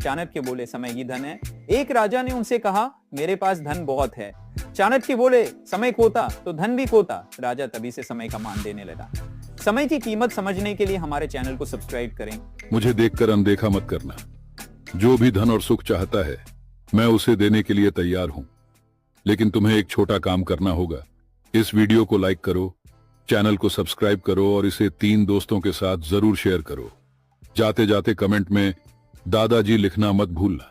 चाणक्य बोले समय ही धन है। एक राजा ने उनसे कहा मेरे पास धन बहुत है। चाणक्य बोले समय खोता तो धन भी खोता। राजा तभी से समय का मान देने लगा। समय की कीमत समझने के लिए हमारे चैनल को सब्सक्राइब करें। मुझे देखकर अनदेखा मत करना। जो भी धन और सुख चाहता है मैं उसे देने के लिए तैयार हूं, लेकिन तुम्हें एक छोटा काम करना होगा। इस वीडियो को लाइक करो, चैनल को सब्सक्राइब करो और इसे 3 दोस्तों के साथ जरूर शेयर करो। जाते जाते कमेंट में दादाजी लिखना मत भूलना।